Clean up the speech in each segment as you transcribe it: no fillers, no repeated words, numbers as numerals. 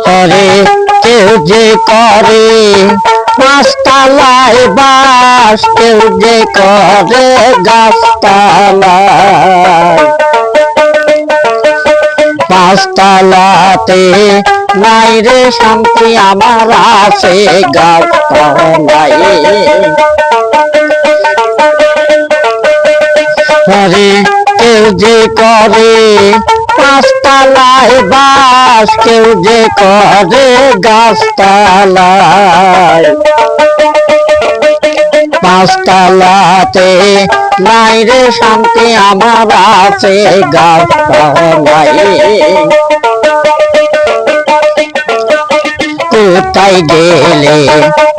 করে কেউ যে করে পাঁচতলায় বাস, কেউ যে করে গাছতলায়। পাঁচতলাতে নাই রে শান্তি, আমার আছে গাছতলায়। করে কেউ যে করে পাঁচতলায় বাস, কেউ যে করে গাছতলায়। পাঁচতলাতে নাই রে শান্তি, আমার আছে গাছতলায়। কোথায় গেলে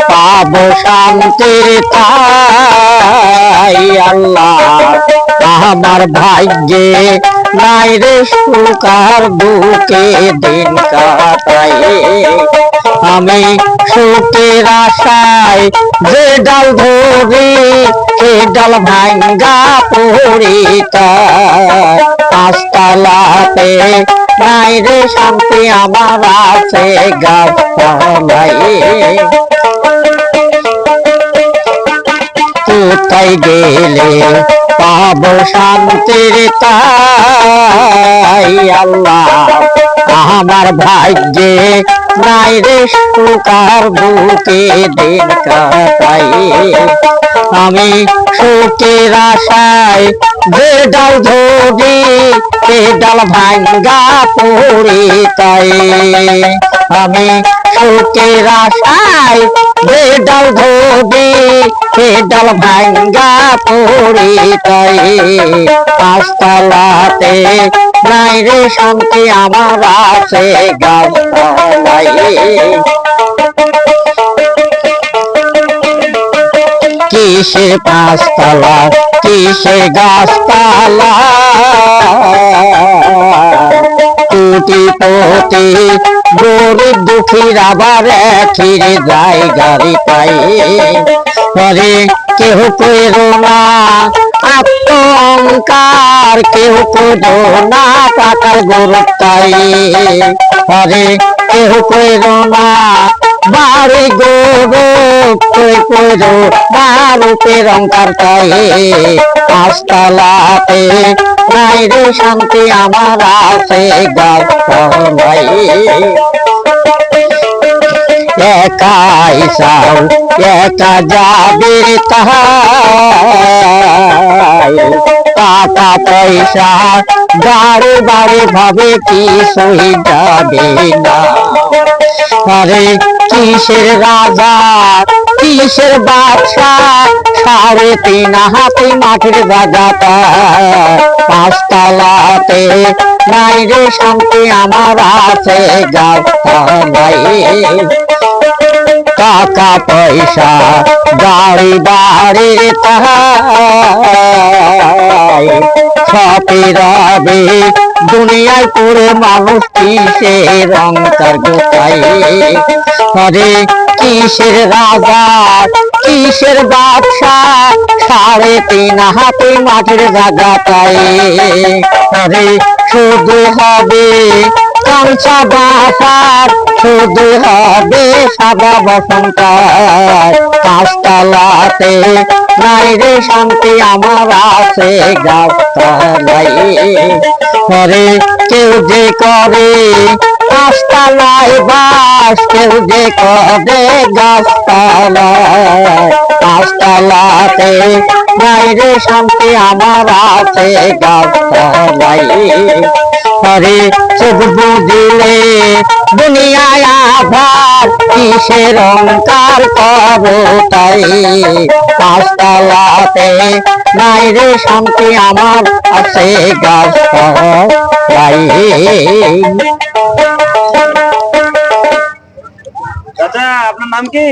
পাবো শান্তির ঠাই আল্লাহ, আমার ভাগ্যে নাই রে সুখ, আর বুকে দিন কাটাই। আমি সুখের আশায় যে ডাল ধরি, সে ডাল ভাঙ্গা পড়ি। পাঁচতলাতে নাই রে শান্তি, আমার আছে গাছতলায়। কোথায় গেলে পাবো শান্তির ঠাই আল্লাহ, আমার ভাগ্যে নাই রে সুখ, আর বুকে দিন কাটাই। আমি সুখের আশায় যে ডাল ধরি, সে ডাল ভাঙ্গা পড়ি। আমি সুখের আশায় যে ডাল ধরি, সে ডাল ভাঙ্গা পড়ি। পাঁচতলাতে নাই রে শান্তি, আমার আছে গাছতলায়। কিসে পাঁচতলা, কিসে গাছতলা, কোটিপতি গরিব দুঃখীর আবার একই জায়গায় পাই। পরে কেহ করো না আত্ম অহংকার, কেহ করো না টাকার গরুতাই। পরে কেহ করো না বাড়ি গৌরব, করো না রূপের অহংকার। পাঁচতলাতে নাই রে শান্তি, আমার আছে গাছতলায়। একাই চাও একা যাবে তাই, টাকা পয়সা বাড়ি বাড়ি ভাবে কিছুই যাবে না। আরে কিসের রাজা, কিসের বাদশা, 3.5 হাতি মাটির জায়গাটা। পাঁচতলাতে নাই রে শান্তি, আমার আছে গাছতলায়। টাকা পয়সা বাড়ি বাড়ি তাই, সপে রবে দুনিয়ায় পড়ে মানুষ কিসের অহংকার গোটাই। আরে কিসের রাজা, কিসের বাদশা, 3.5 হাতি মাটির জায়গাটাই। আরে শুধু হবে কাঞ্চা বাসার, শুধু হবে সাদা বসন্তার। পাঁচতলাতে নাই রে শান্তি, আমার আছে গাছতলায়। পরে কেউ যে করে পাঁচতলায় বাস, কেউ যে করে গাছতলায়। পাঁচতলাতে নাই রে শান্তি, আমার আছে গাছতলায়। পরে চোখ বুঝিলে দুনিয়ায় আধার, কিসের অহংকার করো তাই। পাঁচতলাতে নাই রে শান্তি, আমার আছে গাছতলায়। চাচা আপনার নাম কি?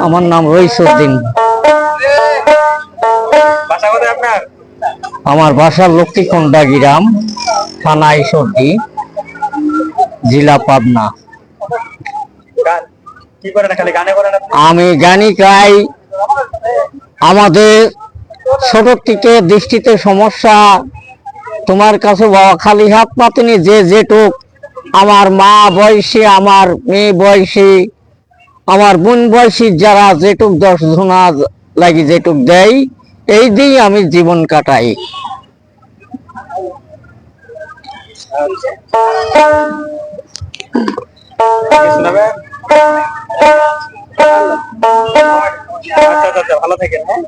আমার নাম রইসুদ্দিন। বাসা কোথায় আপনার? আমার বাসা লক্ষ্মীকুণ্ডা গ্রাম, থানা ঈশ্বরদী, জেলা পাবনা। কি করেন? খালি গানে করেন আপনি? আমি গানি গাই। আমাদের ছোট থেকে দৃষ্টিতে সমস্যা, তোমার কাছে বাবা খালি হাত পাতিনি, যে যেটুক আমার মা বয়সী, আমার মেয়ে বয়সী, আমার বোন বয়সী যারা যেটুক 10 জনা লাগি যেটুক দেয়, এই দিয়ে আমি জীবন কাটাই। কি শোনাবেন? আচ্ছা আচ্ছা আচ্ছা, ভালো থাকেন, হ্যাঁ।